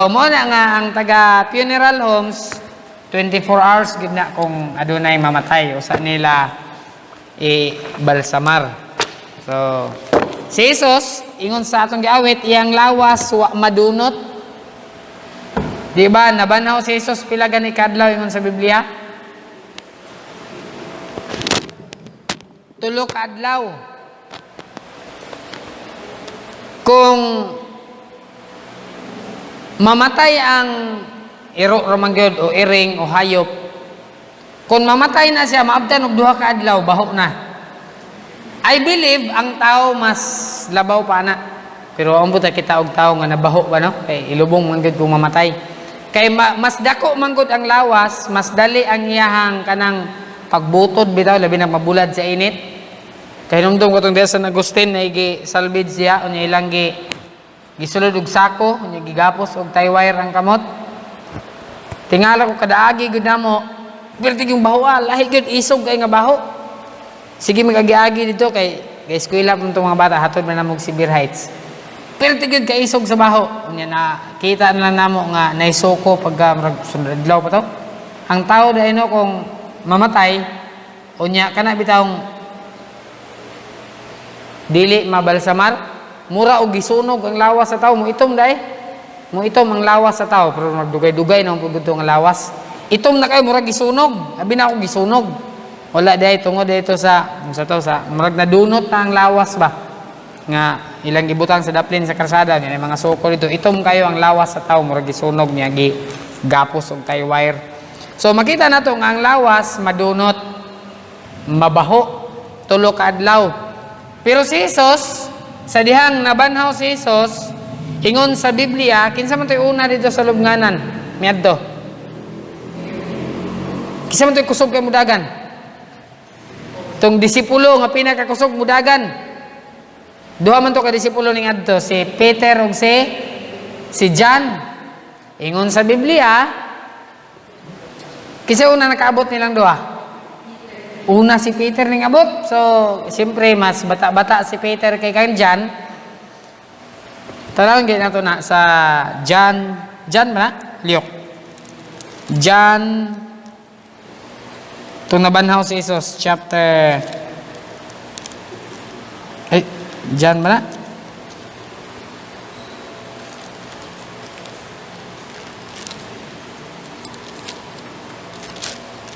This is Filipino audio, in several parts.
Mo na nga ang taga funeral homes 24 hours gid na kung adunay mamatay usa nila balsamar. So si Jesus ingon sa atong giawit iyang lawas wa madunot. Di ba nabanhaw si Jesus pila gani kadlaw ingon sa Biblia? 3 kadlaw. Kung mamatay ang iro romangyod o iring o hayop, kung mamatay na siya maabtan og 2 ka adlaw baho na. I believe ang tao mas labaw pa na, pero ang buta kita og tao nga nabaho ba no, kay ilubong man gyud kung mamatay, kay mas dako man gyud ang lawas, mas dali ang iyahang kanang pagbutod bitaw labi na mabulad sa init. Kay numdum ko tong diya sa Agustin na gi salvage siya unya ilang gisulod og sako, unya gigapos og tie wire ang kamot. Tingala ko kadaagi gud namo, perti yung baho lahi gud isog kay nga baho. Sige magagi dito kay eskwela pun tong mga bata hatod man namo si Beer Heights. Perti gud kay isog sa baho. Unya na kita na namo nga naisoko pagka sunod adlaw pa to. Ang tao dai no kung mamatay unya kana bitawng dili mabalsamar, mura og gisunog ang lawas sa tao mo itom dai. Mo itom ang lawas sa tao pero magdugay-dugay na pud ang lawas. Itom na kay mura gisunog. Abi na ako gisunog. Wala dai tungod dito sa murag nadunot na ang lawas ba. Nga ilang gibutang sa daplin sa karsada nga mga soko dito. Itom kayo ang lawas sa tao murag gisunog niya gi gapos og kay wire. So makita nato nga ang lawas madunot, mabaho 3 ka adlaw. Pero si Jesus sa dihang nabanhaw si Jesus, ingon sa Biblia, kinsa man to'y una dito sa lubnganan, miadto. Kinsa man to'y kusog kay mudagan. Tong disipulo nga pinakakusog mudagan. Duha man to ka disipulo ning adto, si Peter ug si John. Ingon sa Biblia, kinsa una nakaabot nilang duha? Una si Peter ning abot. So, siyempre mas bata-bata si Peter kay kan John. Tanawin gid nato na sa John ba? Liok. John nabanhaw si Jesus chapter John ba na?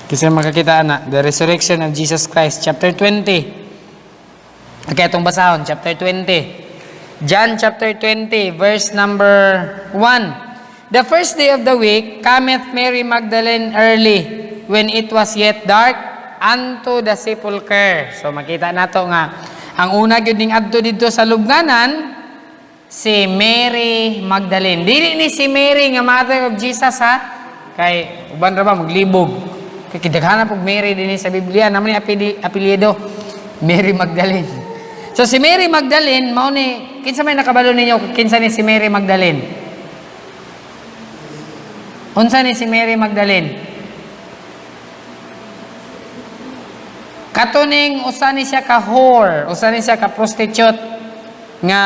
Kasi makakita na the resurrection of Jesus Christ chapter 20. Okay, itong basahon chapter 20. John chapter 20 verse number 1. The first day of the week cometh Mary Magdalene early when it was yet dark unto the sepulchre. So makita nato nga ang una gyud ning adto didto sa lubnganan si Mary Magdalene. Dili ni si Mary nga mother of Jesus ha. Kay uban ra ba maglibog. Kay kidaghanan pug Mary dinhi sa Biblia naman ni apelyido Mary Magdalene. So si Mary Magdalene mao ni kinsa may nakabalo ninyo kinsa ni si Mary Magdalene? Unsa ni si Mary Magdalene? Katuning usa ni siya ka whore, usa ni siya ka prostitute nga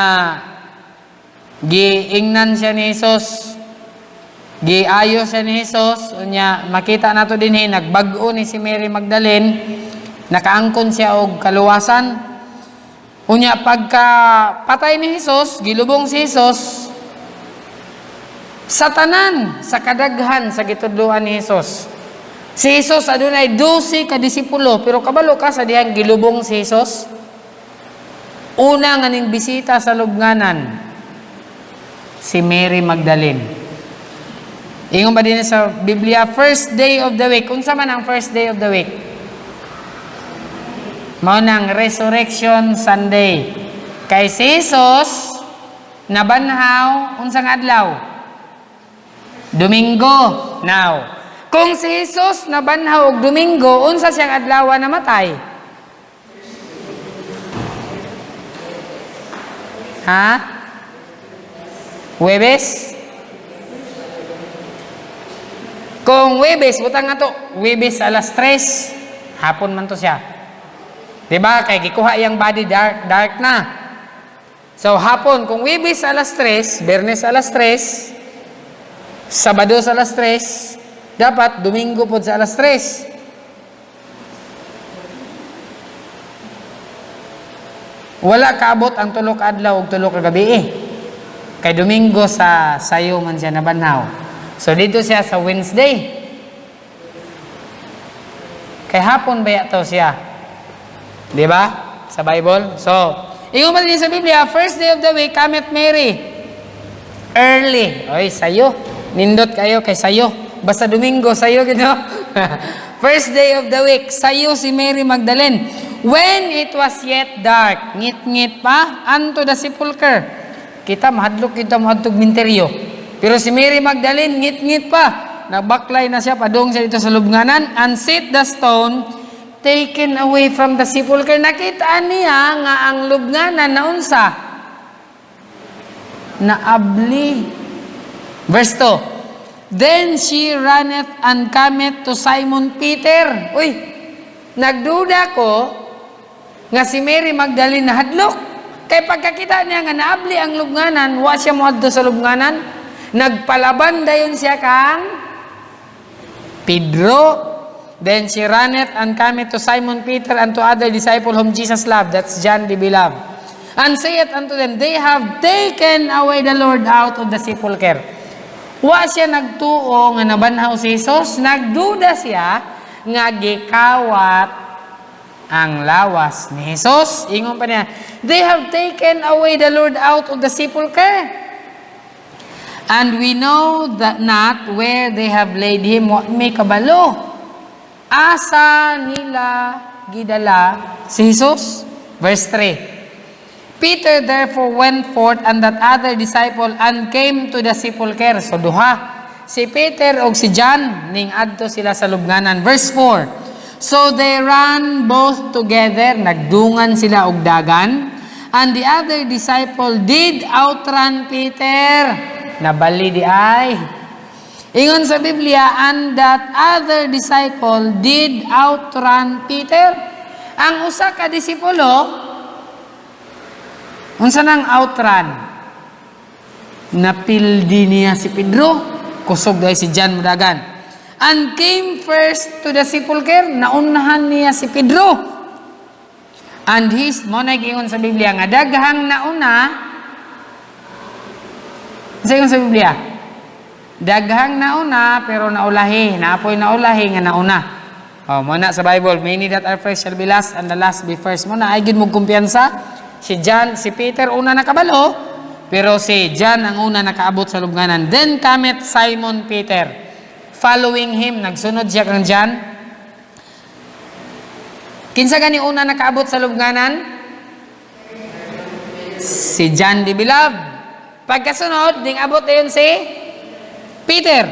giingnan siya ni Jesus. Giayo siya ni Jesus, unya makita nato dinhi nagbag-o ni si Mary Magdalene, nakaangkon siya og kaluwasan. Unya pagka patay ni Jesus, gilubong si Jesus sa tanan, sa kadaghan sa gitudloan ni Jesus. Si Jesus adunay 12 ka disipulo, pero kabalo ka sa dihang gilubong si Jesus. Una nga ning bisita sa lubnganan si Mary Magdalene. Ingon ba din sa Biblia, first day of the week. Unsa man ang first day of the week? Mao nang Resurrection Sunday. Kay si Jesus nabanhaw unsang adlaw? Domingo. Now, kung si Jesus nabanhaw og Domingo, unsa siyang adlaw namatay? Ha? Huwebes? Kung Huwebes, butang nga to, Huwebes alas 3, hapon man to siya. Diba? Kaya gikuha yung body dark na. So hapon, kung Huwebes alas 3, Bernes alas 3, Sabado sa alas 3, dapat Domingo po sa alas 3. Wala kaabot ang tulo ka adlaw ug tulo ka gabi Kay Domingo sa sayo man siya nabanhaw. So dito siya sa Wednesday. Kay hapon ba yato siya? Di ba? Sa Bible. So, ingon man din sa Biblia, first day of the week, cometh Mary. Early. Oy, sayo. Nindot kayo kay sayo. Basta Domingo, sayo gino. First day of the week, sayo si Mary Magdalene. When it was yet dark, ngit-ngit pa, unto the sepulchre. Kita mahadlok, kita mahadtog minteryo. Pero si Mary Magdalene, ngit-ngit pa. Nagbaklay na siya, padung siya dito sa lubnganan. And set the stone, taken away from the sepulchre. Nakita niya nga ang lubnganan na unsa. Naabli. Verse 2. Then she runneth and cometh to Simon Peter. Uy, nagduda ko nga si Mary Magdalene na hadlok. Kay pagkakita niya nga naabli ang lubnganan, wa siya moadto sa lubnganan. Nagpalaban dayon siya kang Pedro. Then she runneth and cometh to Simon Peter and to other disciple whom Jesus loved. That's John the Beloved. And saith unto them, they have taken away the Lord out of the sepulchre. Wa siya nagtuo nga nabanhaw si Jesus. Nagduda siya nga gikawat ang lawas ni Jesus. Ingon pa niya, they have taken away the Lord out of the sepulchre. And we know that not where they have laid him. Wa may kabalo. Asa nila gidala si Jesus? Verse 3. Peter therefore went forth and that other disciple and came to the sepulchre. So duha. Si Peter o si John ning adto sila sa lubnganan. Verse 4. So they ran both together, nagdungan sila og dagan, and the other disciple did outrun Peter. Nabali di ay. Ingon sa Biblia, and that other disciple did outrun Peter. Ang usa ka disipulo, unsa nang outrun? Napildi niya si Pedro, kusog dahil si John mudagan. And came first to the sepulchre, naunahan niya si Pedro. And his, mo nag-ingon sa Biblia, nga daghang nauna, sa ingon sa Biblia, daghang nauna, pero naulahi, naapoy naulahi, nga nauna. O, muna sa Bible, many that are first shall be last, and the last be first. Muna, ay gid mo kumpiyansa, si John, si Peter, una nakabalo, pero si John ang una nakaabot sa lubnganan. Then cometh Simon Peter. Following him, nagsunod siya kang John. Kinsa gani una nakaabot sa lubnganan? Si John the Beloved. Pagkasunod, ding abot ayon si Peter.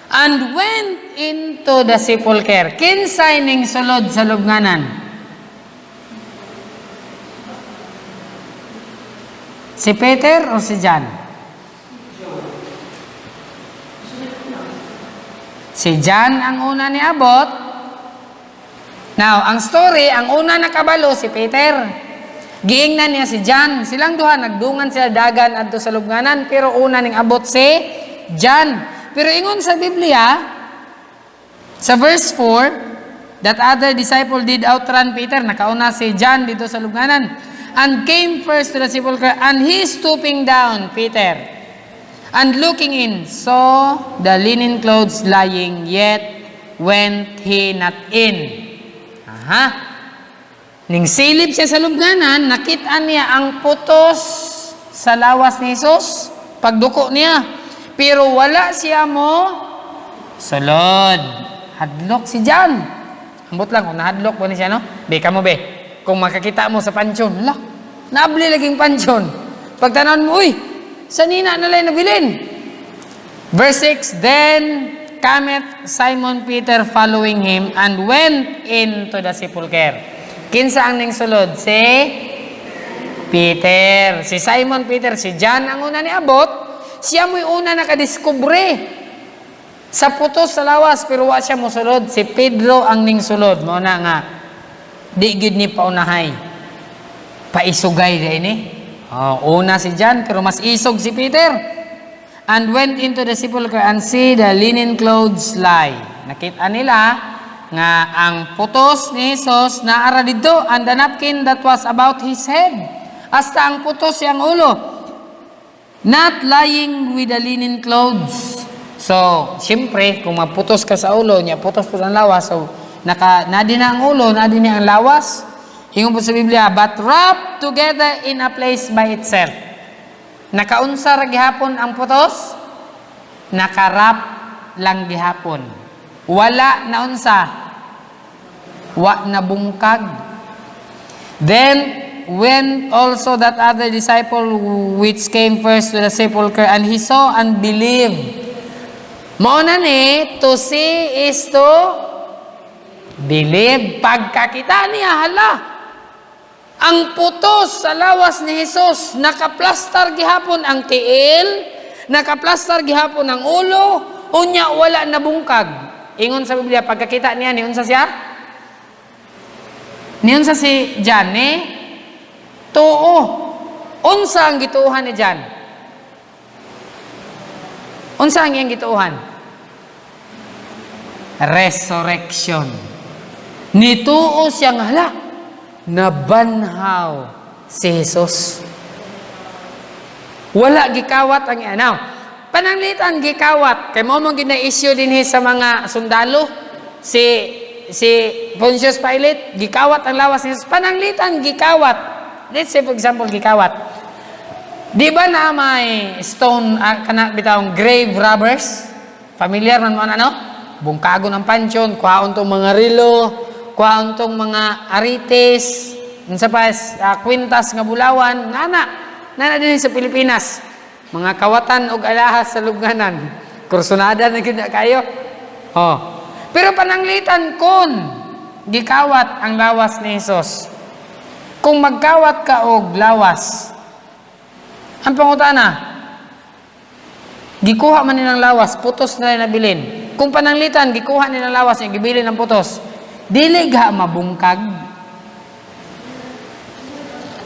And went into the sepulchre. Kinsay ning sulod sa lubnganan? Si Peter o si John? Si John ang una ni abot. Now, ang story, ang una nakabalo si Peter. Giingnan niya si John. Silang duha, nagdungan sila dagan adto sa lubnganan, pero una ning abot si John. Pero ingon sa Biblia, sa verse 4, that other disciple did outrun Peter. Nakauna si John dito sa lubnganan. And came first to the sepulchre, and he stooping down, Peter, and looking in, saw the linen clothes lying, yet went he not in. Aha. Ning silip siya sa lubnganan, nakita niya ang putos sa lawas ni Jesus, pagduko niya. Pero wala siya mo sulod. Hadlok si John. Ambot lang, kung nahadlok mo ni siya, no? Be, kamo be. Kung makakita mo sa pansyon, hala, naabli laging pansyon. Pagtanaw mo, uy, sanina na lang nabilin. Verse 6, then cometh Simon Peter following him and went into the sepulchre. Kinsa ang ning sulod? Si Peter. Si Simon Peter, si John ang una ni abot. Siya mo'y una nakadiskubre sa putos sa lawas, pero wa siya mo sulod. Si Pedro ang ning sulod. Mao na nga, di gid ni paunahay. Paisugay din eh. Una si John, pero mas isog si Peter. and went into the sepulchre and see the linen clothes lie. Nakita nila nga ang putos ni Jesus naara dito, and the napkin that was about his head, hasta ang putos siyang ulo, not lying with the linen clothes. So, siyempre, kung maputos ka sa ulo niya, putos po ang lawas, so nadi na ang ulo, nadi na ang lawas. Ingon po sa Biblia, but wrapped together in a place by itself. Nakaunsa ra gihapon ang putos? Nakarap lang gihapon. Wala na unsa. Wa na bungkag. Then when also that other disciple which came first to the sepulchre, and he saw and believed. Mao na ni, to see is to believe. Pagkakita niya, hala, ang putos sa lawas ni Jesus, nakaplastar gihapon ang tiil, nakaplastar gihapon ang ulo, unya wala na bungkag. Ingon sa Biblia, pagkakita niya, niunsa siya? Niunsa si John, tuo. Unsa ang gituuhan ni John? Unsa ang iyang gituuhan? Resurrection. Nituo siyang hala, nabanhaw si Jesus. Wala gikawat ang anaw. Pananglitan gikawat kay mo mong gina-issue dinhi sa mga sundalo si Pontius Pilate, gikawat ang lawas ni Jesus. Pananglitan gikawat. Let's say for example gikawat. Di ba na may stone, kana bitawong grave robbers? Familiar man mo ano? Bungkago ng pansyon, kuhaon tong mga rilo, kuhaon tong mga arites, unsa pa kwintas nga bulawan, nana din sa Pilipinas. Mga kawatan og alahas sa lubnganan. Kursunada na gid kayo. Oh. Pero pananglitan kun gikawat ang lawas ni Jesus. Kung magkawat ka og lawas, ang pangutana, gikuha man nilang lawas, putos na rin nabilin. Kung pananglitan, gikuha nilang lawas, yung gibilin ng putos, dili ga mabungkag.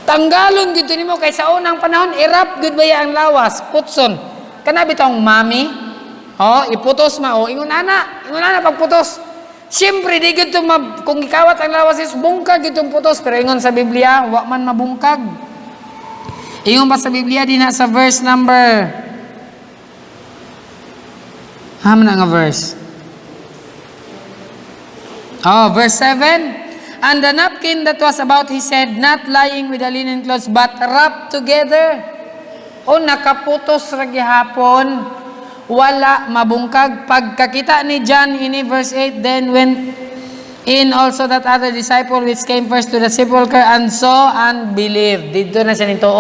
Tanggalon gito nimo kay sa unang panahon, irap gud baya ang lawas, putson. Kana bitong mami, iputos ingon ana pagputos. Siyempre, di gid kung gikawat ang lawas is bungkag gitong putos, pero ingon sa Biblia, wa man mabungkag. Ingon pa sa Biblia din sa verse number nga verse. Verse 7. And the napkin that was about his head, not lying with the linen clothes, but wrapped together. Nakaputos ra gihapon, wala mabungkag. Pagkakita ni John ini verse 8, then went in also that other disciple which came first to the sepulchre and saw and believed. Dito na siya nito,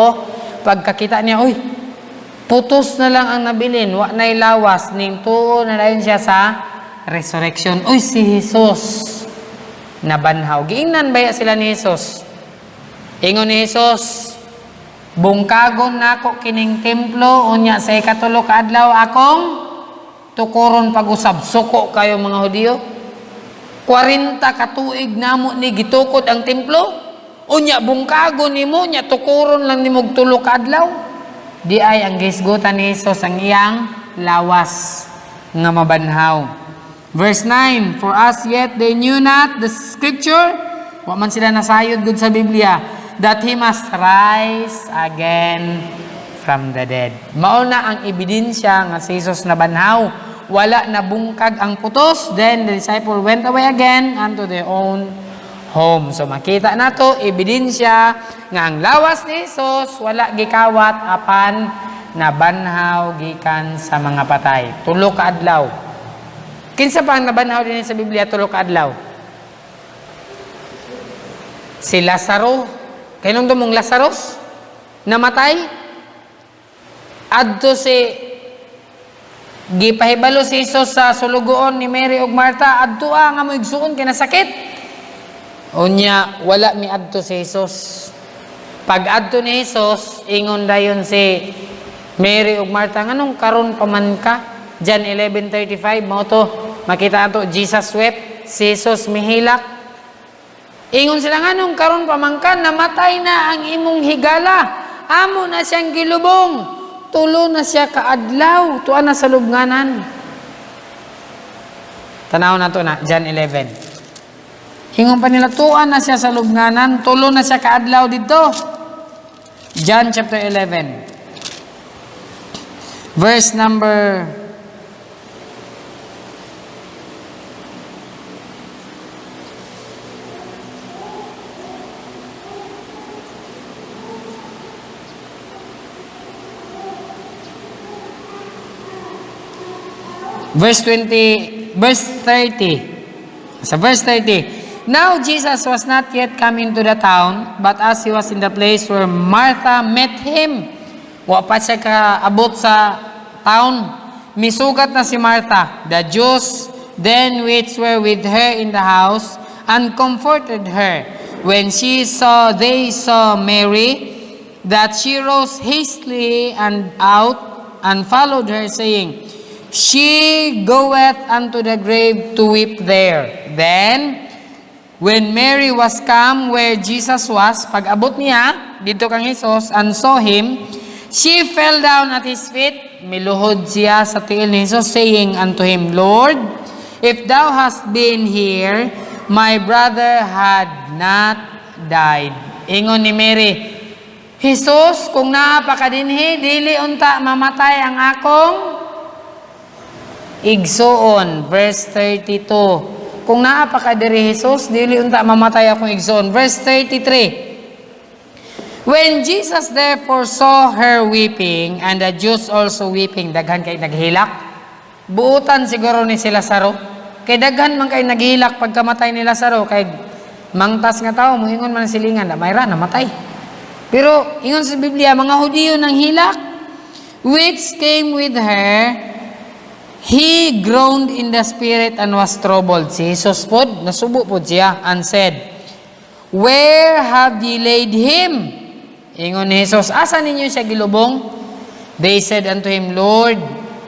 pagkakita niya, putos na lang ang nabilin, wa na'y lawas, ning tuo na dayon siya sa resurrection. Si Jesus nabanhaw. Giingnan baya sila ni Jesus? Ingon ni Jesus, bungkagon nako kining templo, unya sa ikatulo ka adlaw akong tukuron pag-usab. Suko kayo mga Hudiyo. 40 katuig namo ni gitukod ang templo, unya bungkagon nimo, nya tukuron lang nimo tulo ka adlaw. Di ay ang gisgutan ni Jesus ang iyang lawas nga mabanhaw. Verse 9, for as yet they knew not the scripture, wa man sila nasayod gud sa Biblia, that he must rise again from the dead. Mao na ang ebidensya nga si Jesus nabanhaw, wala na bungkag ang putos. Then the disciple went away again unto their own home. So makita nato ebidensya nga ang lawas ni Jesus wala gikawat apan nabanhaw gikan sa mga patay. Tulo ka adlaw. Kinsa pa ang nabanhaw din sa Biblia tulo ka adlaw? Si Lazaro. Kainong dumong Lazarus? Namatay? Adto si gipahibalo si Jesus sa sulugoon ni Mary ug Marta, adto nga mo igsuon kay nasakit. Unya wala mi adto si Jesus. Pag adto ni Jesus, ingon dayon si Mary ug Marta, nganong karon pa man ka? John 11:35 mo to makita ato, Jesus wept, si Jesus mihilak. Ingon sila, nganong karon pa man ka, namatay na ang imong higala, amo na siyang gilubong. tulo na siya kaadlaw, tuwa na sa lubnganan. Tanaw na to na, John 11. Ingon pa nila, tuwa na siya sa lubnganan, tulo na siya kaadlaw dito. John chapter 11. Verse number 30. Sa verse 30. Now Jesus was not yet come into the town, but as he was in the place where Martha met him, wa pa siya kaabot sa town, misugat na si Martha. The Jews then which were with her in the house, and comforted her. When they saw Mary, that she rose hastily and out, and followed her, saying, She goeth unto the grave to weep there. Then, when Mary was come where Jesus was, pag-abot niya, dito kang Jesus, and saw him, she fell down at his feet, miluhod siya sa tiil ni Jesus, saying unto him, Lord, if thou hast been here, my brother had not died. Ingon ni Mary, Jesus, kung naapa ka dinhi, dili unta mamatay ang akong igsoon. Verse 32. Kung naapa ka diri, Jesus, dili unta mamatay akong igsoon. Verse 33. When Jesus therefore saw her weeping, and the Jews also weeping, daghan kay naghilak, buutan siguro ni si Lazaro, kay daghan man kay naghilak pagkamatay ni Lazaro, kay mangtas nga tao, muingon man silingan, na mayra, namatay. Pero, ingon sa Biblia, mga Hudiyo nang hilak, which came with her, he groaned in the spirit and was troubled. Si Jesus pod, nasubo pod siya, and said, Where have ye laid him? Ingon ni Jesus, asa ninyo siya gilubong? They said unto him, Lord,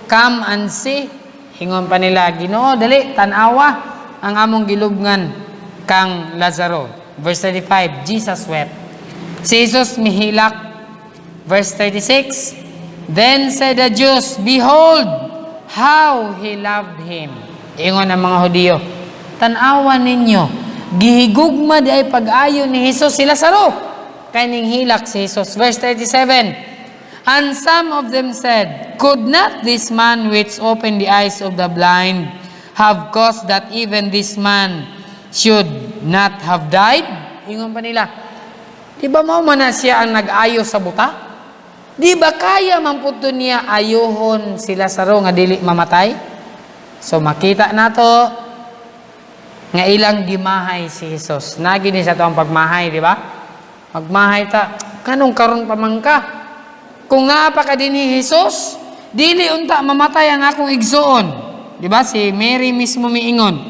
come and see. Ingon pa nila, Ginoo, dali, tanawa ang among gilubngan kang Lazaro. Verse 35, Jesus wept. Si Jesus mihilak. Verse 36, Then said the Jews, Behold, how he loved him. Ingon ang mga Hudiyo, tanawa ninyo, gihigugma di ay pag-ayo ni Jesus si Lazaro. Kaning hilak si Jesus. Verse 37, And some of them said, Could not this man which opened the eyes of the blind have caused that even this man should not have died? Ingon pa nila, di ba mao man na siya ang nag-ayo sa buta? Di ba kaya mamputo niya ayohon si Lazaro nga dili mamatay? So makita nato nga ilang gimahay si Jesus. Nagi ni sa toong pagmahay, di ba? Magmahay ta, kanong karon pa man ka? Kung naapa ka din ni Jesus, dili unta mamatay ang akong igsoon. Di ba? Si Mary mismo miingon.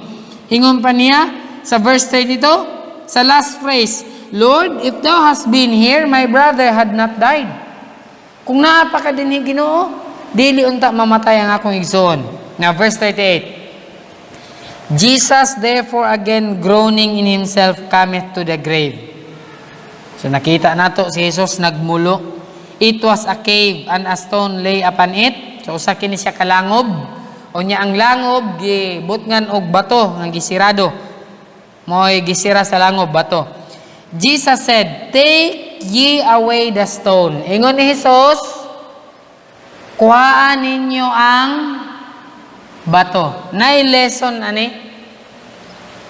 Ingon pa niya sa verse 32, sa last phrase, Lord, if thou hast been here, my brother had not died. Kung naapa ka din ni Ginoo, dili unta mamatay ang akong igsoon. Now, verse 38. Jesus therefore again groaning in himself cometh to the grave. So nakita nato si Jesus nagmulo. It was a cave and a stone lay upon it. So usa kini siya kalangob. Unya ang langob gibutngan og bato nga gisirado. Moy gisira sa langob bato. Jesus said, Take ye away the stone. Ingon ni Jesus, kuhaan ninyo ang bato. Nay lesson ani.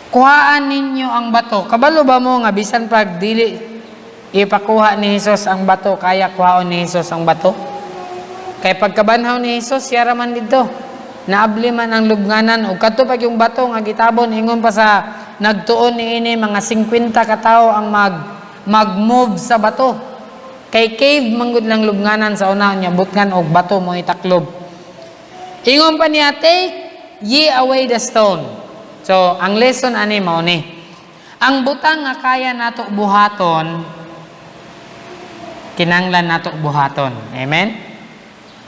Kuhaan ninyo ang bato. Kabalo ba mo nga bisan pag dili ipakuha ni Jesus ang bato, kaya kuhaon ni Jesus ang bato? Kay pagkabanhaw ni Jesus, siya raman dito. Naabli man ang lubnganan o kadto pag yung bato nga gitabon, ingon pa sa nagtuon ni ini mga 50 ka tawo ang mag-move sa bato. Kay cave manggod lang lubnganan sa una niya butngan og bato mo itaklob. Ingon pa niya, Take ye away the stone. So, ang lesson ani mao ni. Ang butang nga kaya nato buhaton, kinanglan nato buhaton. Amen?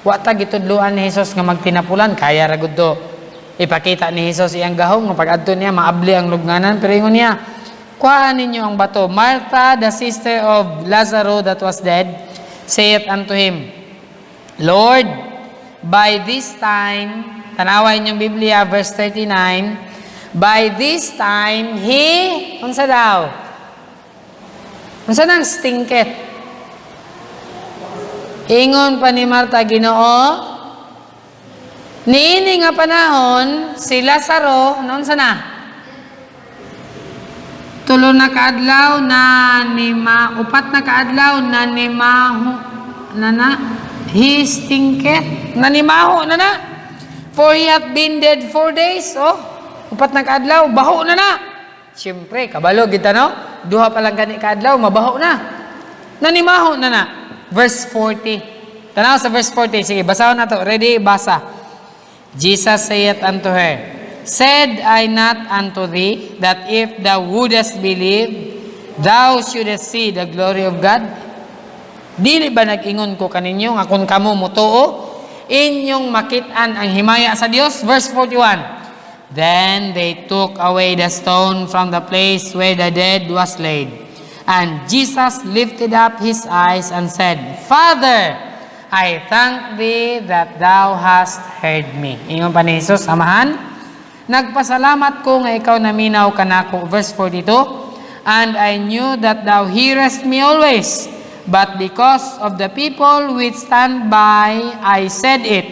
Wa ta gitudloan ni Jesus nga magtinapulan, kaya ra gud to. Ipakita ni Jesus iyang gahom nga pag-adto niya maabli ang lubnganan, pero ingon niya, kuhaan ninyo ang bato. Martha, the sister of Lazaro that was dead, saith unto him, Lord, by this time, tanaway niyong Biblia, verse 39, by this time, unsa daw? Unsa nang stinket? Ingon pa ni Marta, Ginoo, niini nga panahon, si Lazaro, noon sana? Tulo na kaadlaw upat na kaadlaw na nimaho, he stinketh, nanimaho na. For he hath been dead 4 days, upat na kaadlaw, baho na. Siyempre, kabalo, kita no? Duha pa lang gani kaadlaw, mabaho na. Nanimaho na. Verse 40. Tanaw sa verse 40. Sige, basahon na to. Ready? Basa. Jesus saith unto her, Said I not unto thee, that if thou wouldest believe, thou shouldest see the glory of God? Dili ba nag-ingon ko kaninyo, nga kung kamo mutuo, inyong makitaan ang himaya sa Dios? Verse 41. Then they took away the stone from the place where the dead was laid. And Jesus lifted up his eyes and said, Father, I thank thee that thou hast heard me. Ingon pa ni Jesus, amahan, nagpasalamat ko nga ikaw naminaw kanako. Verse 42, And I knew that thou hearest me always, but because of the people which stand by, I said it.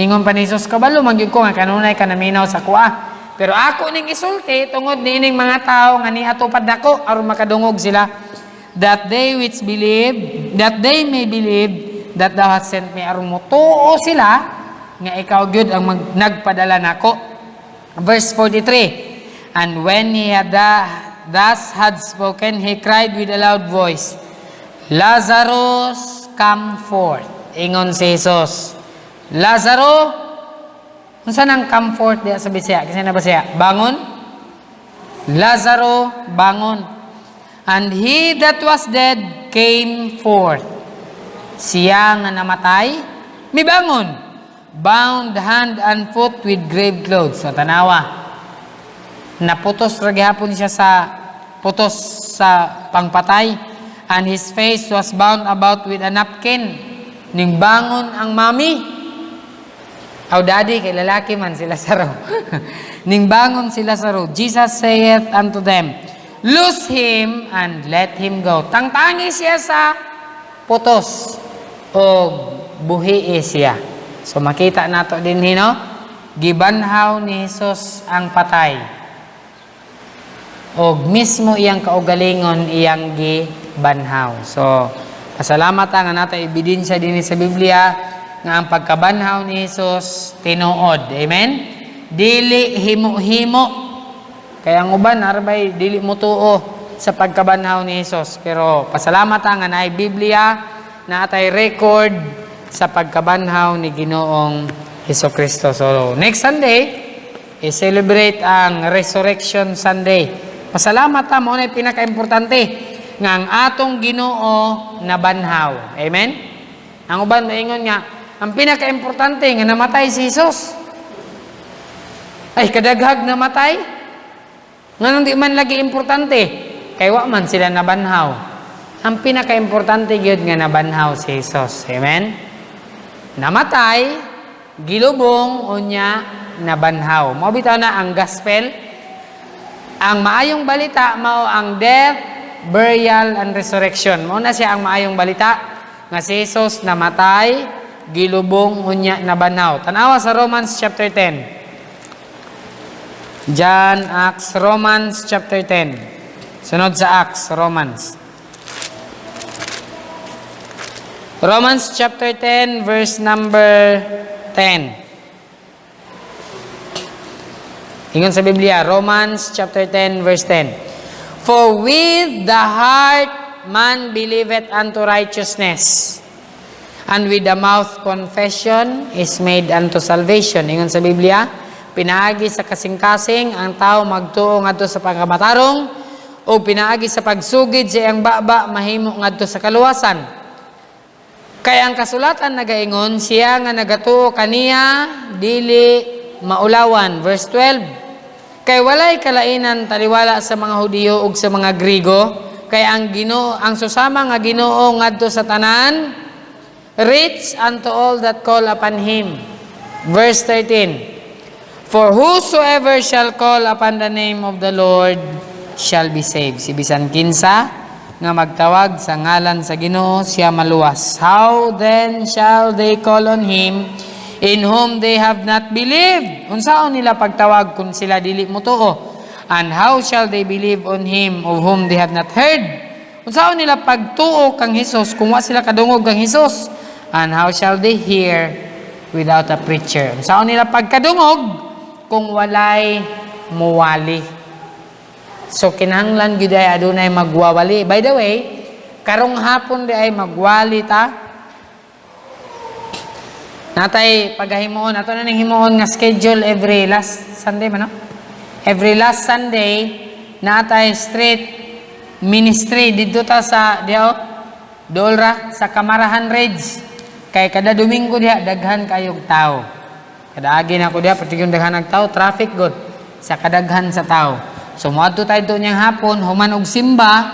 Hingon pa ni Jesus, kabalo, magyug ko nga kanunay ka naminaw sa kuha. Pero ako ning isulti, tungod niining mga tao nga niatupad nako, aron makadungog sila, that they may believe that thou hast sent me, aron mutuo sila, nga ikaw gyud ang nagpadala nako. Verse 43, And when he had thus had spoken, he cried with a loud voice, Lazarus, come forth. Ingon si Jesus, Lazaro, unsa nang come forth diya sa Bisaya? Kasi na ba siya? Bangon? Lazaro, bangon. And he that was dead came forth. Siya nga namatay, mibangon. Bound hand and foot with grave clothes. So, tanawa. Naputos ragyhapon siya putos sa pangpatay. And his face was bound about with a napkin. Ning bangon ang mami. Aw daddy, kay lalaki man si Lazaro. Ning bangon si Lazaro. Jesus saith unto them, Loose him and let him go. Tangtangi siya sa putos. O buhi siya. So makita nato din hino, gibanhaw ni Jesus ang patay. O mismo iyang kaugalingon iyang gibanhaw. So pasalamat nga nato ebidensya din sa Biblia nga ang pagkabanhaw ni Jesus tinuod. Amen? Dili himo-himo. Kaya ang uban arbay dili mutuo sa pagkabanhaw ni Jesus. Pero pasalamat nga na Biblia na atay record sa pagkabanhaw ni Ginoong Hesukristo. So, next Sunday, i-celebrate ang Resurrection Sunday. Pasalamat mo na pinaka-importante nga ang atong Ginoo nabanhaw. Amen? Ang uban maingon nga, ang pinaka-importante nga namatay si Jesus. Ay, kadaghag namatay? Nga di man lagi importante, kay wa man sila nabanhaw. Ang pinaka-importante gyud nga nabanhaw si Jesus. Amen? Namatay, gilubong, unya, nabanhaw. Mao bitaw na ang gospel. Ang maayong balita mao ang death, burial, and resurrection. Mao na siya ang maayong balita nga si Jesus namatay, gilubong, unya, nabanhaw. Tanawa sa Romans chapter 10. John, Acts, Romans chapter 10. Sunod sa Acts, Romans. Romans chapter 10, verse number 10. Ingon sa Biblia, Romans chapter 10, verse 10. For with the heart man believeth unto righteousness, and with the mouth confession is made unto salvation. Ingon sa Biblia, pinaagi sa kasing-kasing ang tao magtuo ngadto sa pagkamatarong, o pinaagi sa pagsugid sa iyang baba mahimo ngadto sa kaluwasan. Kaya ang kasulatan nagaingon, siya nga nagatuo kaniya, dili maulawan. Verse 12, Kay walay kalainan taliwala sa mga Hudiyo ug sa mga Grigo, kay ang susama nga Ginoo ngadto sa tanan, rich unto all that call upon him. Verse 13. For whosoever shall call upon the name of the Lord shall be saved. Si bisan kinsa nga magtawag sa ngalan sa Ginoo siya maluwas. How then shall they call on him in whom they have not believed? Unsaon nila pagtawag kung sila dili motuo? And how shall they believe on him of whom they have not heard? Unsaon nila pagtuo kang Hesus kung wa sila kadungog kang Hesus? And how shall they hear without a preacher? Unsaon nila pagkadungog kung walay muwali? So kinahanglan gyud ay adunay magwawali. By the way, karong hapon di ay magwali ta. Natay paghimuon ato na ning himuon nga schedule every last Sunday man no? Every last Sunday natay street ministry didto ta sa Dolra sa Kamarahan Ridge. Kay kada Domingo diha daghan kayog tao. Kada agi na ko diha pati yung daghan ng tao, traffic good sa kadaghan sa tao. So moadto tayo doon niyang hapon, human og simba,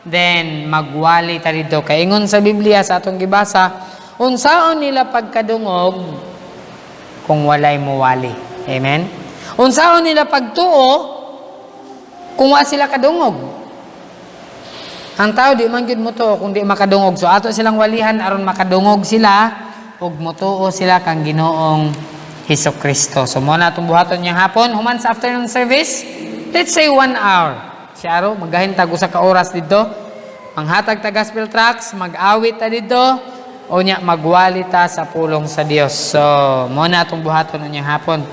then magwali ta dito. Kay ingon sa Biblia sa atong gibasa, unsaon nila pagkadungog kung walay muwali. Amen? Unsaon nila pagtuo kung wa sila kadungog? Ang tao di man gyud motuo kung di makadungog. So ato silang walihan aron makadungog sila ug motuo sila kang Ginoong Hesukristo. So mo na itong buhaton niya hapon. Human sa afternoon service, let's say 1 hour. Siyaro, maghahintag usa ka oras dito. Manghatag ta gospel tracts, mag-awit ta dito, o niya magwali ta sa pulong sa Dios. So, mo na itong buhaton niya hapon.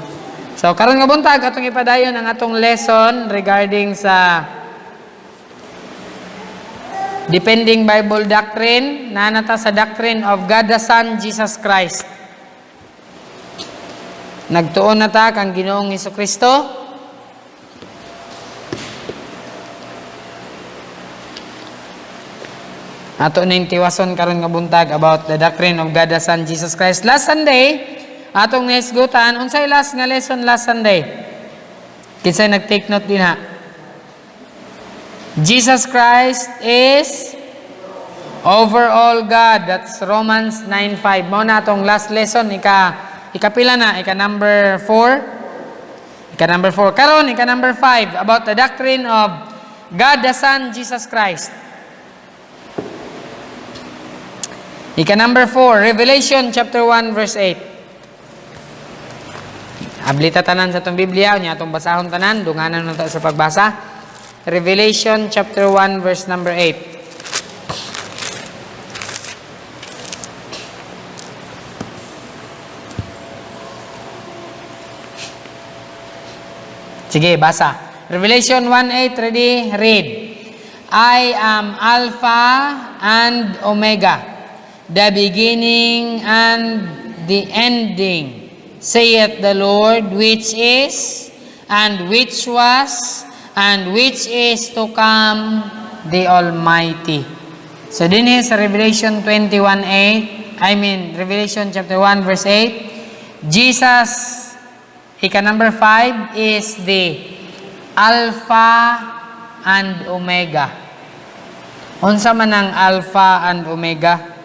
So, karon nga buntag, atong ipadayon ang atong lesson regarding sa depending Bible doctrine, nanata sa doctrine of God the Son, Jesus Christ. Nagtuon na ta kang Ginoong Hesukristo. Ato ning tiwason karon nga buntag about the doctrine of God the Son, Jesus Christ. Last Sunday, atong naisgutan, unsay last nga lesson last Sunday? Kinsay nag-take note din ha? Jesus Christ is overall God. That's Romans 9:5. Mao na atong last lesson, ikapila na, number 4. Number 4. Karon, number 5 about the doctrine of God the Son, Jesus Christ. Number 4, Revelation chapter 1 verse 8. Ablita tanan sa itong Biblia, unya itong basahon tanan, dunganan na sa pagbasa. Revelation chapter 1 verse number 8. Sige, basa. Revelation 1:8, ready? Read. I am Alpha and Omega, the beginning and the ending, saith the Lord, which is, and which was, and which is to come, the Almighty. So, din sa Revelation 21:8, Revelation chapter 1 verse 8, Jesus, number 5 is the Alpha and Omega. Unsa man ang Alpha and Omega?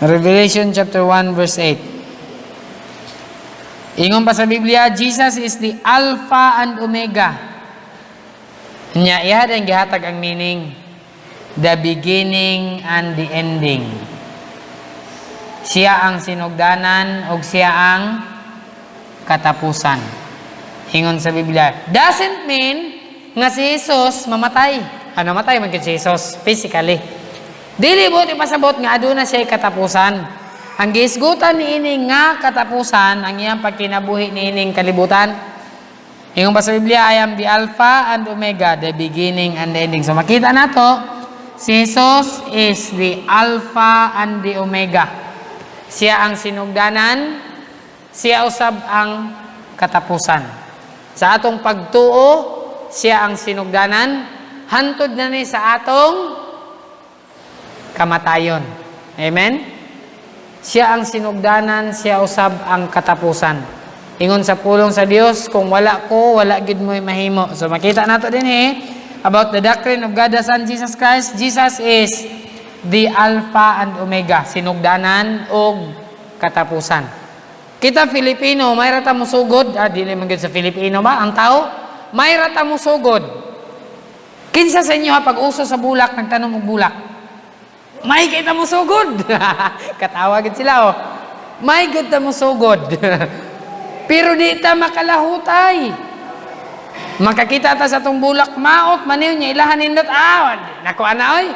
Revelation chapter 1 verse 8. Ingon pa sa Biblia, Jesus is the Alpha and Omega. Nya iya din gihatag ang meaning, the beginning and the ending. Siya ang sinugdanan o siya ang katapusan. Ingon sa Biblia. Doesn't mean nga si Jesus mamatay. Namatay man si Jesus physically. Dili buti pasabot nga aduna siya katapusan. Ang giisgutan ni ini nga katapusan ang iyang pagkinabuhi ni ining kalibutan. Ingon pa sa Biblia, I am the Alpha and Omega, the beginning and the ending. So makita nato, si Jesus is the Alpha and the Omega. Siya ang sinugdanan, siya usab ang katapusan. Sa atong pagtuo, siya ang sinugdanan, hantod na ni sa atong kamatayon. Amen? Siya ang sinugdanan, siya usab ang katapusan. Ingon sa pulong sa Dios, kung wala ko, wala gid mo'y mahimo. So makita nato din about the doctrine of God the Son, Jesus Christ. Jesus is the Alpha and Omega, sinugdanan o katapusan. Kita Filipino, may rata mo sugod, dili man gyud sa Filipino ba? Ang tao, may rata mo sugod. Kinsa sa inyo pag uso sa bulak, nagtanong og bulak? May kita mo sugod. Katawa gid sila May gud ta mo sugod. Pero di ta makalahutay. Makakita ta sa tong bulak maot maniw niya ilahan nindot nako ana oy.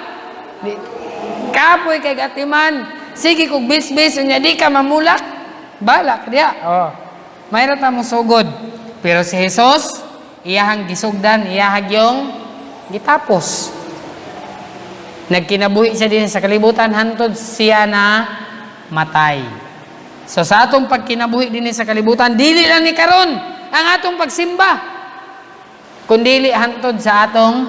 Kapoy kay gatiman. Sige kog bis-bis unya di ka mamulak. Balak dia. Mayroon ta mo sugod. Pero si Jesus iyahang gisugdan, iyahag yung gitapos. Nagkinabuhi siya din sa kalibutan hantod siya na matay. So sa atong pagkinabuhi din sa kalibutan, dili lang ni karon ang atong pagsimba. Kundili hantod sa atong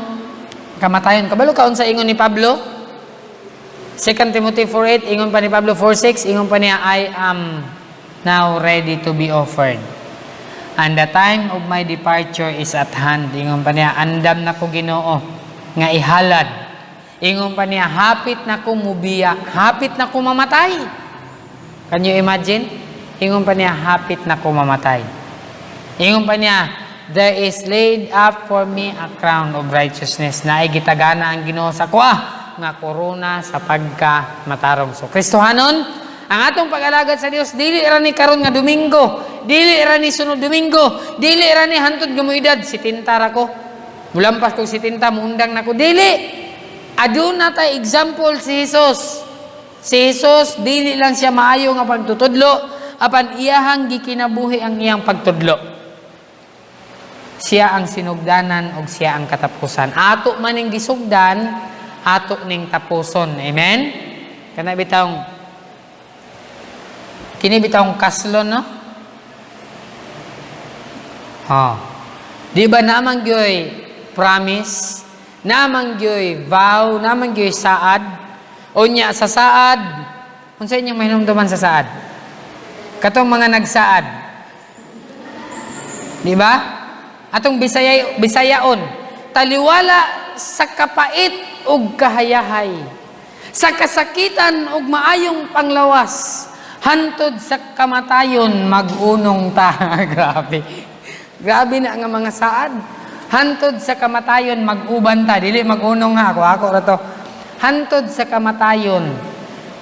kamatayon. Kabalo kaon sa ingon ni Pablo? 2 Timothy 4:8 ingon pa ni Pablo, 4:6 ingon pa niya, I am now ready to be offered. And the time of my departure is at hand. Ingon pa niya, andam na ko Ginoo nga ihalad. Ingon pa niya, hapit na ko mubiya, hapit na ko mamatay. Can you imagine? Ingon pa niya, hapit na ko mamatay. Ingon pa niya, there is laid up for me a crown of righteousness na ay gitagana ang Ginoo sa kuha nga korona sa pagka matarong. So Kristohanon, ang atong pag-alagad sa Dios dili ra ni karon nga Domingo, dili ra ni sunod Domingo, dili ra ni hantod nga moedad 70 ra ko. Mulampas kog 70 muundang nako, dili. Aduna tay example si Jesus. Si Jesus dili lang siya maayo nga pagtutudlo, apan iyahang gikinabuhi ang iyang pagtudlo. Siya ang sinugdanan ug siya ang katapusan. Ato man ning gisugdan, ato ning tapuson. Amen. Kana bitawng kini bitawng kaslon, no? Di ba namang gyoy promise, namang gyoy vow, namang gyoy saad? Unya sa saad, unsa inyong mahinumduman sa saad? Katong mga nagsaad. Di ba? Atong Bisayaon, taliwala sa kapait ug kahayahay, sa kasakitan ug maayong panglawas, hantod sa kamatayon mag-unong ta. Grabe. Grabe na nga mga saad. Hantod sa kamatayon mag-uban ta. Dili mag-unong ha. Ako ra to. Hantod sa kamatayon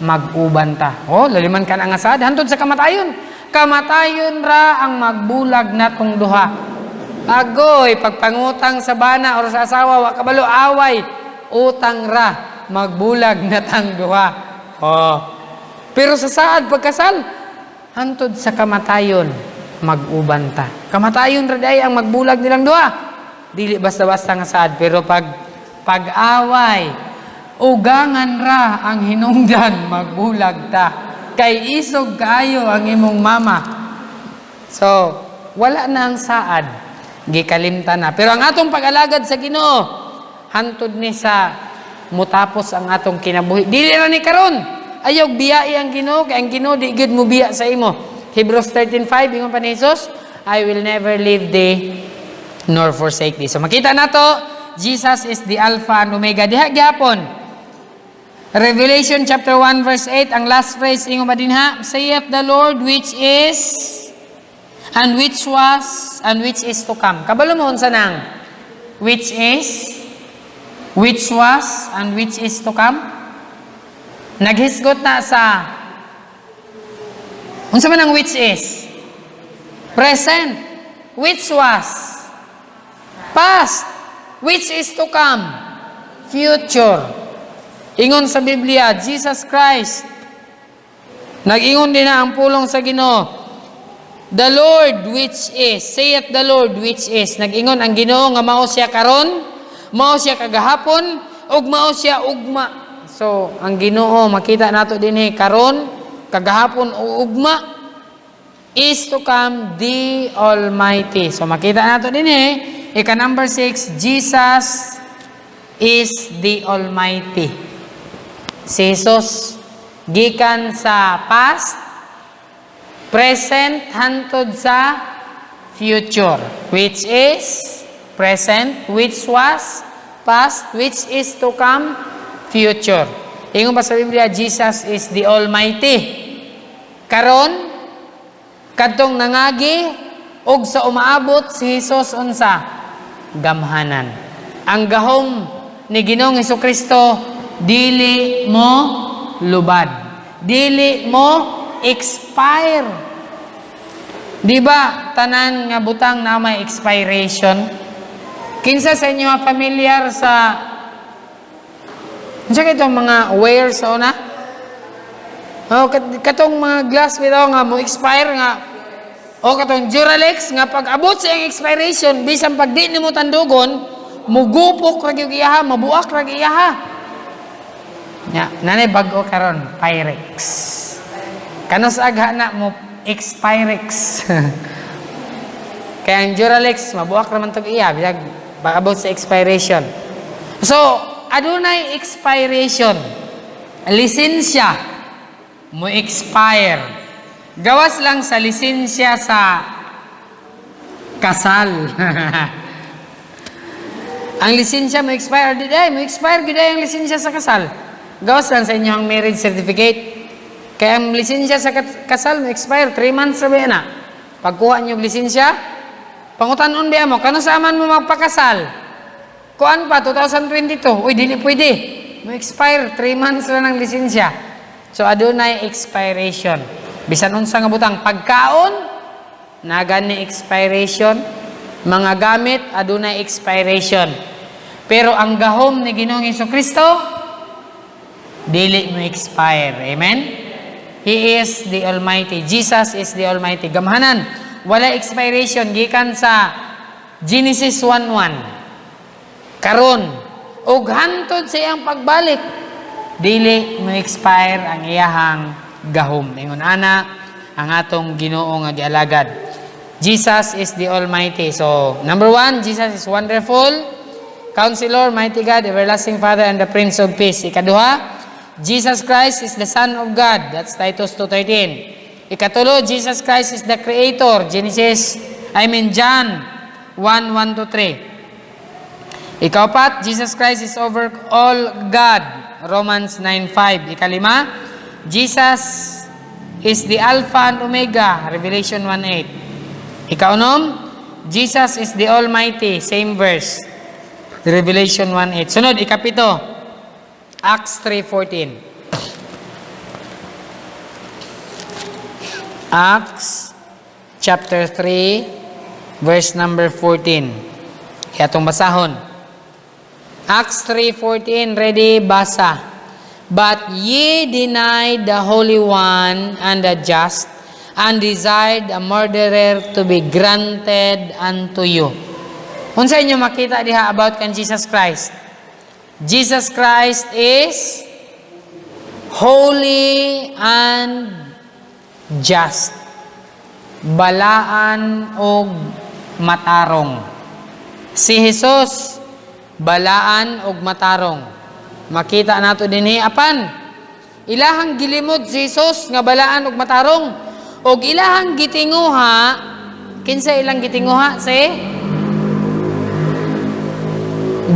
mag-uban ta. Laliman ka na nga saad. Hantod sa kamatayon. Kamatayon ra ang magbulag natong duha. Agoy, pagpangutang sa bana o sa asawa, wa kabalo away, utang ra, magbulag natang duha. Pero sa saad, pagkasal, hantod sa kamatayon, mag-uban ta. Kamatayon ra day ang magbulag nilang duha. Dili basta-basta nga saad, pero pag-away, ugangan ra ang hinungdan, magbulag ta. Kay isog kaayo ang imong mama. So, wala na ang saad. Gikalimtan na. Pero ang atong pag-alagad sa Ginoo, hantod ni sa mutapos ang atong kinabuhi. Dili ra ni karon. Ayaw biyai ang Ginoo, kay ang Ginoo di gud mo biya sa imo. Hebrews 13:5 ingon pa ni Jesus, I will never leave thee nor forsake thee. So makita nato, Jesus is the Alpha and Omega. Diha gyapon. Revelation chapter 1 verse 8, ang last phrase ingon ba dinha, saith the Lord which is and which was and which is to come. Kabalo mo unsa nang which is, which was and which is to come? Naghisgot na sa unsa man ang which is? Present. Which was? Past. Which is to come? Future. Ingon sa Biblia, Jesus Christ. Nag-ingon din na ang pulong sa Ginoo. The Lord which is, saith the Lord which is. Nag-ingon ang Ginoo nga mao siya karon, mao siya kagahapon, ug mao siya ugma. So, ang Ginoo makita nato dinhi karon, kagahapon o ugma, is to come the Almighty. So, makita nato dinhi, ika number 6, Jesus is the Almighty. Si Jesus gikan sa past, present, hantod sa future, which is present, which was past, which is to come, future. Ingon pa sa Biblia, Jesus is the Almighty. Karon, kadtong nangagi, og sa umaabot si Jesus unsa? Gamhanan. Ang gahom ni Ginoong Hesukristo, dili mo lubad. Dili mo expire. Di ba, tanan nga butang na may expiration? Kinsa sa inyo familiar sa itong mga wares sa una? Oh, katong mga glass bitaw nga mo expire nga. O katong Duralex nga pag abot sa iyang expiration, bisan pag di nimo tandugon, mugupok ra gyud iyaha, mabuak ra gyud iyaha. Nya, nanay bag-o karon, Pyrex. Kanos agha na mo Expirex. Kaya ang Duralex, mabuak naman ito iya, bilag about sa expiration. So, adunay expiration. Lisensya mo expire. Gawas lang sa lisensya sa kasal. Ang lisensya mo expire, mo expire gid ang lisensya sa kasal. Gawas lang sa inyong marriage certificate. Kaya ang lisensya sa kasal mo expire 3 months ra ba na. Pagkuha niyo lisensya, pangutanon ba mo kano saaman mo magpakasal? Kuan pa 2022. Uy, dili pwede. Mo expire 3 months lang ng lisensya. So adunay expiration. Bisan unsa nga butang pagkaon na gani expiration, mga gamit adunay expiration. Pero ang gahom ni Ginoong Hesukristo dili mo expire. Amen. He is the Almighty. Jesus is the Almighty. Gamhanan, wala expiration gikan sa Genesis 1:1. Karon, ug hantod sa iyang pagbalik, dili mo expire ang iyahang gahom. Ingon ana ang atong Ginoo nga gialagad. Jesus is the Almighty. So, number 1, Jesus is wonderful, Counselor, Mighty God, Everlasting Father, and the Prince of Peace. Ikaduha, Jesus Christ is the Son of God. That's Titus 2:13. Ikatulo, Jesus Christ is the Creator. John 1:1-3. Ikaapat, Jesus Christ is over all God. Romans 9:5. Ikalima, Jesus is the Alpha and Omega. Revelation 1:8. Ikaunom, Jesus is the Almighty. Same verse. Revelation 1:8. Sunod, ikapito, Acts 3:14. Acts chapter 3 verse number 14. Atong basahon. Acts 3:14, ready, basa. But ye denied the Holy One and the just, and desired a murderer to be granted unto you. Unsa inyo makita diha about kan Jesus Christ? Jesus Christ is holy and just. Balaan og matarong. Si Jesus, balaan og matarong. Makita nato dinhi apan ilahang gilimod si Jesus nga balaan og matarong, og ilahang gitinguha, kinsa ilang gitinguha? Si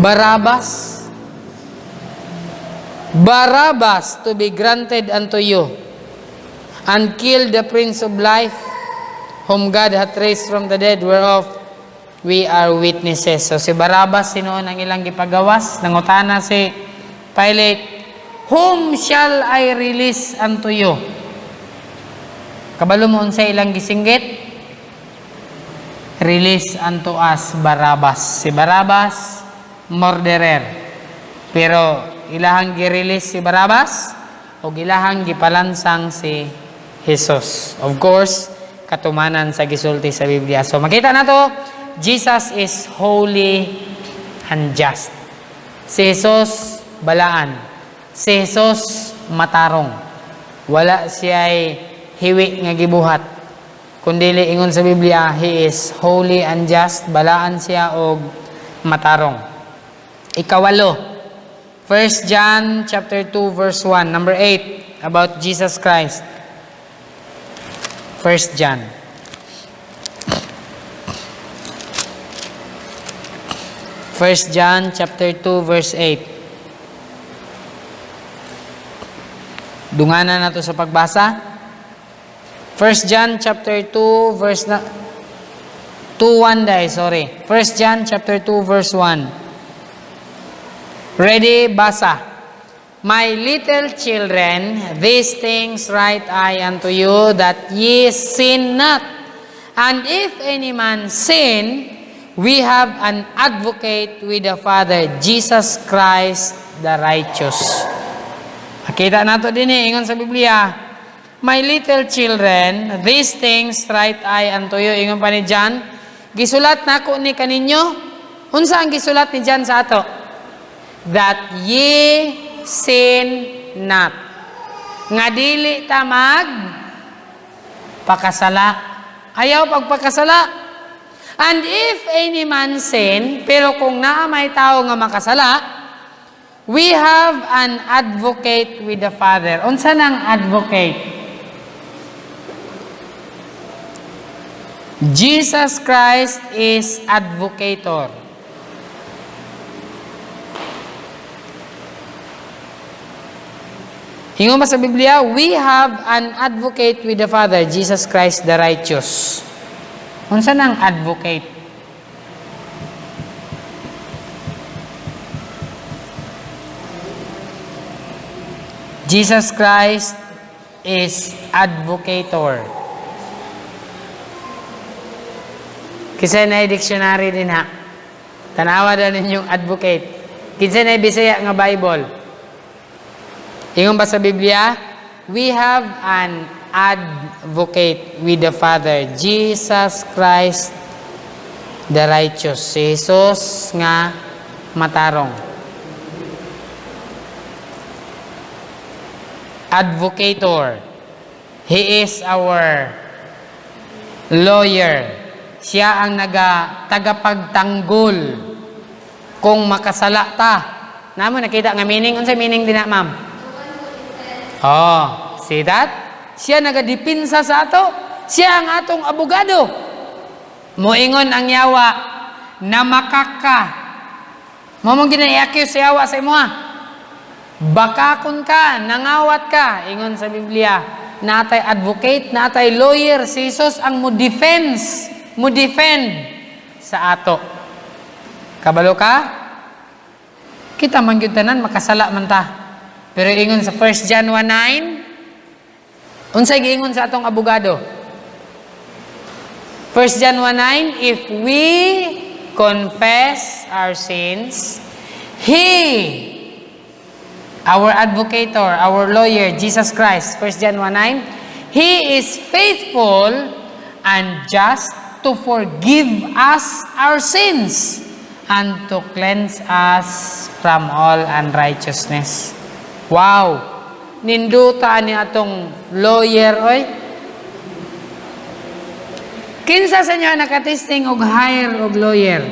Barabbas. Barabbas to be granted unto you, and kill the Prince of Life, whom God hath raised from the dead, whereof we are witnesses. So si Barabbas sinuon ang ilang gipagawas, nangutana si Pilate, whom shall I release unto you? Kabalo mo unsa ilang gisinggit? Release unto us Barabbas. Si Barabbas, murderer. Pero ilahang gi-release si Barabbas o ilahang gipalansang si Jesus. Of course, katumanan sa gisulti sa Biblia. So makita na to, Jesus is holy and just. Si Jesus, balaan. Si Jesus, matarong. Wala siya'y hiwi nga gibuhat. Kundili ingon sa Biblia, He is holy and just. Balaan siya og matarong. Ikawalo, 1 John chapter 2 verse 1, number 8, about Jesus Christ. 1 John. 1 1 John chapter 2 verse 8. Dunganan na to sa pagbasa. 1 John chapter 2 verse 2:1 day, sorry. 1 John chapter 2 verse 1. Ready, basa. My little children, these things write I unto you, that ye sin not. And if any man sin, we have an advocate with the Father, Jesus Christ the righteous. Makita nato din ingon sa Biblia, my little children, these things write I unto you. Ingon pa ni John, gisulat nako ni kaninyo. Unsa ang gisulat ni John sa ato? That ye sin not. Nga dili ta mag pakasala. Ayaw pagpakasala. And if any man sin, pero kung naa may tao nga makasala, we have an advocate with the Father. Unsa nang advocate? Jesus Christ is advocator. Hingon ba sa Biblia, we have an advocate with the Father, Jesus Christ the righteous. Unsa nang advocate? Jesus Christ is advocator. Kisay na dictionary din ha. Tanawa na ninyong advocate. Kisay na Bisaya nga Bible. Ingon ba sa Biblia? We have an advocate with the Father, Jesus Christ the righteous. Si Jesus nga matarong. Advocator. He is our lawyer. Siya ang tagapagtanggol kung makasala ta. Namo nakita nga meaning, unsa meaning din na, ma'am? Oh, see that? Siya nagadipinsa sa ato. Siya ang atong abogado. Moingon ang yawa na makaka. Momong ginai-accuse sa yawa sa imo ha. Bakakon ka, nangawat ka. Ingon sa Biblia, natay advocate, natay lawyer. Si Jesus ang mo-defend sa ato. Kabalo ka? Kita man gyud tanan makasala man ta. Pero ingon sa 1 John 1:9, unsay giingon sa atong abogado? 1 John 1:9, if we confess our sins, He, our advocator, our lawyer, Jesus Christ, 1 John 1:9, He is faithful and just to forgive us our sins and to cleanse us from all unrighteousness. Wow! Ninduta ni atong lawyer, oy. Kinsa sa inyo nakatesting og hire og lawyer?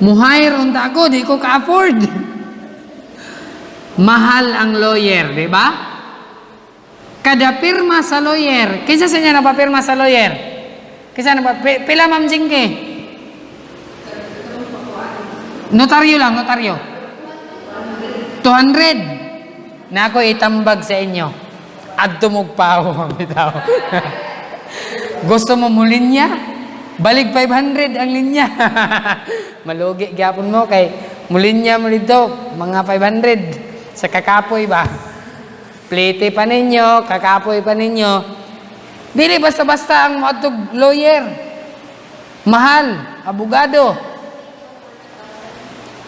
Muhire unta ako, di ko ka-afford. Mahal ang lawyer, di ba? Kada pirma sa lawyer. Kinsa sa inyo napapirma sa lawyer? Kinsa pila Ma'am Jingke? Notaryo lang, notaryo. 200. Na ako itambag sa inyo. Adto mong pao, bitaw. Gusto mo linya? Balik 500 ang linya. Malugi gyapon mo kay mulinya mo dito, mga 500 sa kakapoy ba? Plete pa ninyo, kakapoy pa ninyo. Dili basta-basta ang matug lawyer. Mahal, abogado.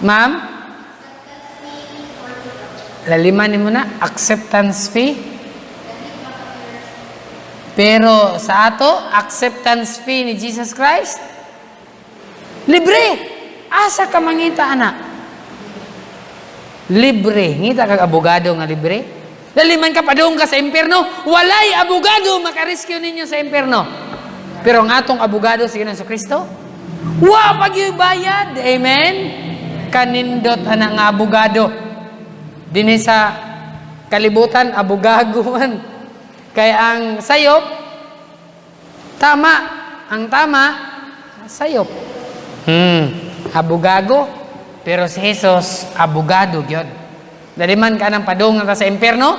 Ma'am? Laliman mo na, acceptance fee. Pero sa ato, acceptance fee ni Jesus Christ, libre. Asa ka mangita, anak? Libre. Ngita kag abogado nga libre? Laliman ka pa doon ka sa impyerno, walay abogado makarescue ninyo sa impyerno. Pero ang atong abogado si Ginoong Kristo, wa pagybayad. Amen? Kanindot anak nga abogado. Dinhi sa kalibutan, abogaguan. Kaya ang sayop, tama. Ang tama, sayop. Abogago. Pero si Jesus, abogado gyud. Dali man ka nang padung na ta sa impyerno,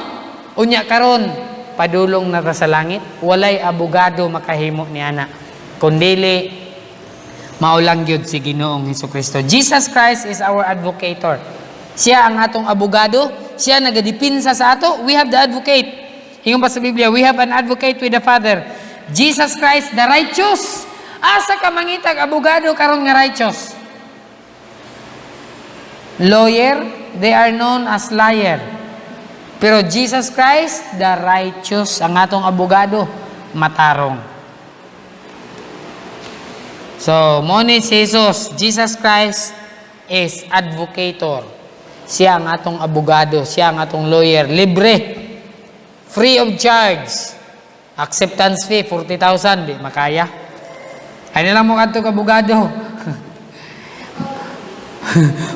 unya karon padulong na ta sa langit. Walay abogado makahimo niana. Kundili maulang gyud si Ginoong Hesukristo. Jesus Christ is our advocator. Siya ang atong abogado, siya nagadipinsa sa ato. We have the advocate. Hingon pa sa Biblia, we have an advocate with the Father. Jesus Christ the righteous. Asa ka mangitag abogado karon nga righteous? Lawyer, they are known as liar. Pero Jesus Christ, the righteous, ang atong abogado, matarong. So, mo ni Jesus, Jesus Christ is advocator. Siya ang atong abogado, siya ang atong lawyer, libre, free of charge. Acceptance fee, 40,000, di makaya. Ano lang mo katong abogado?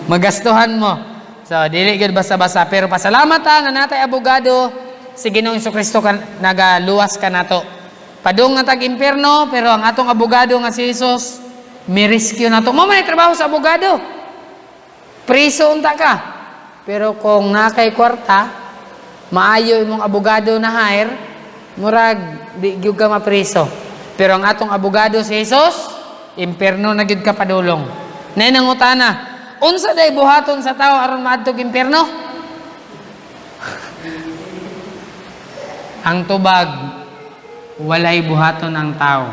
Magastuhan mo. So, dili gud basta-basta. Pero pasalamat nga natay abogado si Ginoong Hesukristo nagaluwas ka nato. Padung nga tag-impyerno, pero ang atong abogado nga si Jesus, mi-rescue nato. Mo man trabaho sa abogado. Priso unta ka. Pero kung nakay kwarta, maayo imong abogado na hire, murag di gyud ka mapriso. Pero ang atong abogado si Jesus, impyerno na gyud ka padulong. Nay nangutana, unsa day buhaton sa tao aron maadtog impyerno? Ang tubag, walay buhaton ang tao.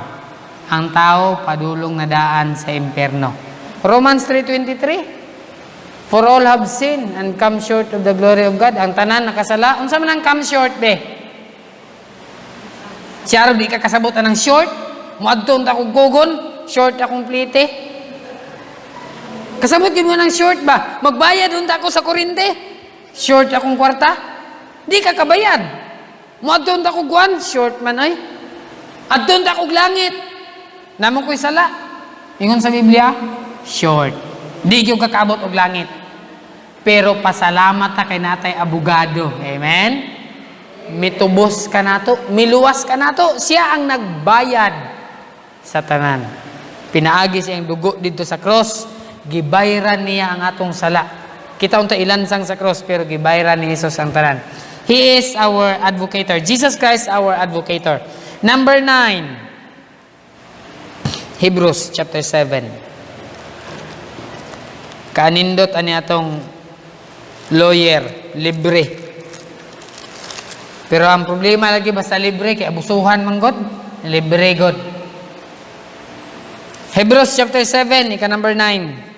Ang tao padulong na daan sa impyerno. Romans 3:23. For all have sinned and come short of the glory of God. Ang tanan nakasala. Unsa man ang come short be? Siya di ka kasabutan ng short. Muadton ta kog gugon, short akong plite. Kasabot gid mo ng short ba? Magbayad unta ako sa kuryente. Short akong kwarta. Di ka kabayad. Muadton ta kog guwan, short man ay. Adton ta kog langit. Namon ko'y sala. Ingon sa Biblia, short. Di gyud kakaabot og langit. Pero pasalamat ta kay natay abogado. Amen. Mitubos ka nato, miluwas ka nato. Siya ang nagbayad sa tanan. Pinaagi siyang dugo dito sa cross. Gibayran niya ang atong sala. Kita unta ilansang sa cross pero gibayran ni Jesus ang tanan. He is our advocator. Jesus Christ our advocator. Number 9. Hebrews chapter 7. Kanindot ani atong lawyer, libre. Pero ang problema lagi basta libre kay abusuhan man god, libre god. Hebrews chapter 7, ika number 9.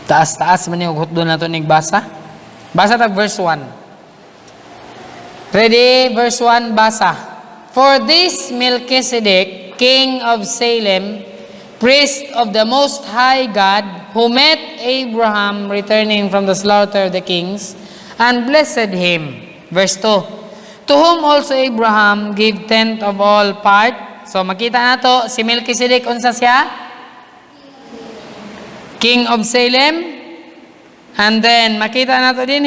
Taas-taas man yung hutdo na ito nagbasa. Basa tag verse 1. Ready? Verse 1, basa. For this Melchizedek, king of Salem, priest of the Most High God, who met Abraham returning from the slaughter of the kings, and blessed him. Verse 2. To whom also Abraham gave tenth of all part. So makita na to, si Melchizedek, unsa siya? King of Salem. And then, makita na to din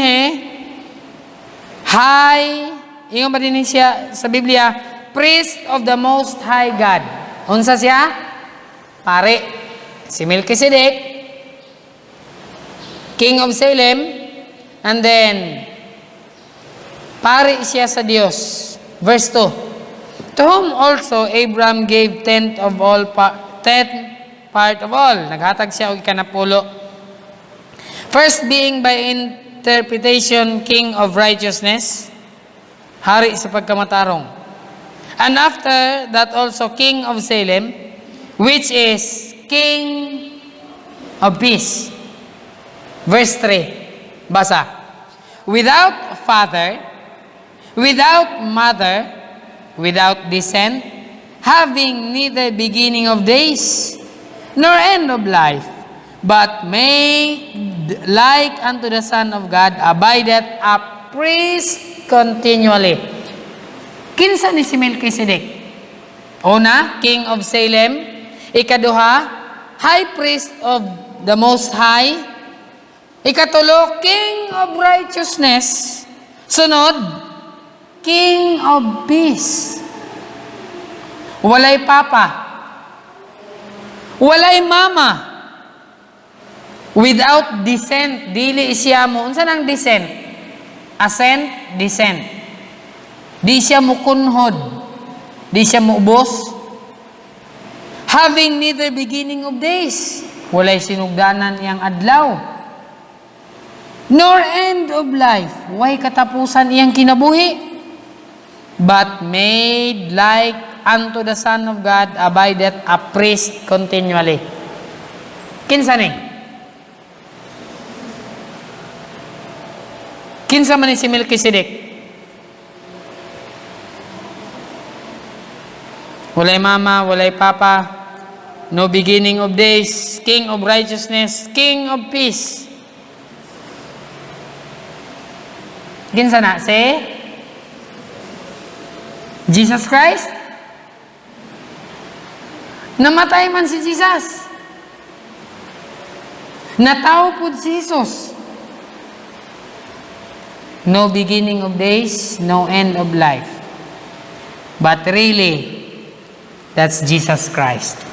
high, yung ba din siya sa Biblia, priest of the Most High God. Unsa siya? Pare. Si Melchizedek, king of Salem, and then, pare siya sa Diyos. Verse 2. To whom also Abraham gave tenth part of all. Naghatag siya og ikanapulo. First being by interpretation, king of righteousness, hari sa pagkamatarong. And after that also king of Salem, which is king of peace. Verse 3. Basa. Without father, without mother, without descent, having neither beginning of days, nor end of life, but made like unto the Son of God, abideth a priest continually. Kinsa ni si Melchizedek? Una, king of Salem. Ikaduha, high priest of the Most High. Ikatulo, king of righteousness. Sunod, king of peace. Walay papa. Walay mama. Without descent, dili siya mo. Unsa nang descent? Ascent, descent. Di siya mo kunhod. Di siya mo ubos. Having neither beginning of days. Walay sinugdanan iyang adlaw. Nor end of life. Way katapusan iyang kinabuhi. But made like unto the Son of God, abideth a priest continually. Kinsa ni? Kinsa man ni si Melchizedek? Walay mama, walay papa, no beginning of days, King of righteousness, King of peace. Kinsa na? Si Jesus Christ? Namatay man si Jesus. Natao po si Jesus. No beginning of days, no end of life. But really, that's Jesus Christ.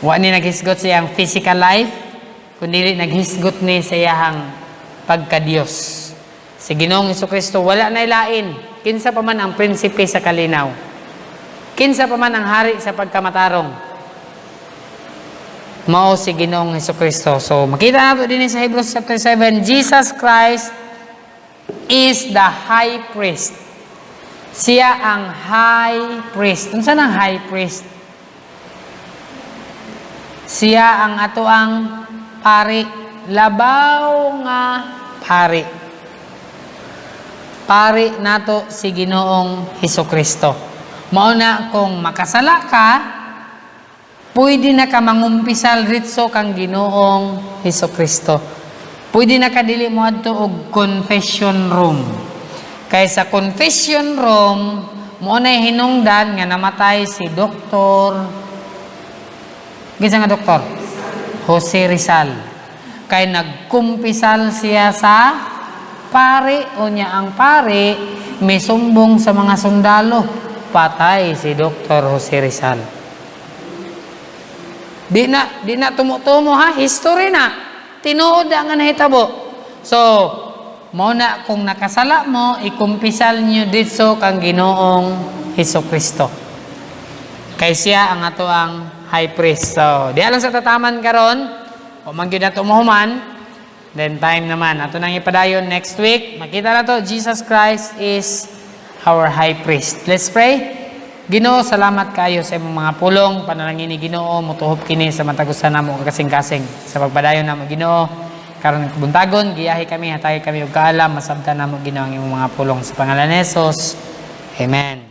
Wa ni naghisgot sa iyang physical life, kundi naghisgot ni sa iyang pagka-Diyos. Si Ginoong Jesucristo, wala na ilain. Kinsa pa man ang prinsipe sa kalinaw. Kinsa pa man ang hari sa pagkamatarong. Mao si Ginoong Jesucristo. So, makita nato din sa Hebrews chapter 7, Jesus Christ is the high priest. Siya ang high priest. Unsa nang high priest? Siya ang atoang pari. Labaw nga pari. Pari nato si Ginoong Hesukristo. Mao na kung makasala ka, pwede na ka mangumpisal ritso kang Ginoong Hesukristo. Pwede na ka dili mo adto og confession room. Kay sa confession room, mo na hinungdan nga namatay si Doktor. Gisa nga doktor? Jose Rizal. Kay nagkumpisal siya sa pare, o niya ang pare, may sumbong sa mga sundalo. Patay si Dr. Jose Rizal. Di na tumutumo ha, history na. Tinuod ang nahitabo. So, mo na kung nakasala mo, ikumpisal niyo dito kang Ginoong Hesukristo. Kay siya ang ato ang high priest. So, di alang sa tataman karon, o mangyud na tumuhuman. Then time naman, ato nang ipadayon next week. Makita na to, Jesus Christ is our high priest. Let's pray. Ginoo, salamat kayo sa imong mga pulong. Panalangin ni Ginoo, mutuhop kini sa matagusan namo kasing-kasing. Sa pagpadayon namo Ginoo, karon buntagon, giyahi kami, hatay kami og kaalam, masabtan namo Ginoo ang imong mga pulong. Sa pangalan ni Jesus. Amen.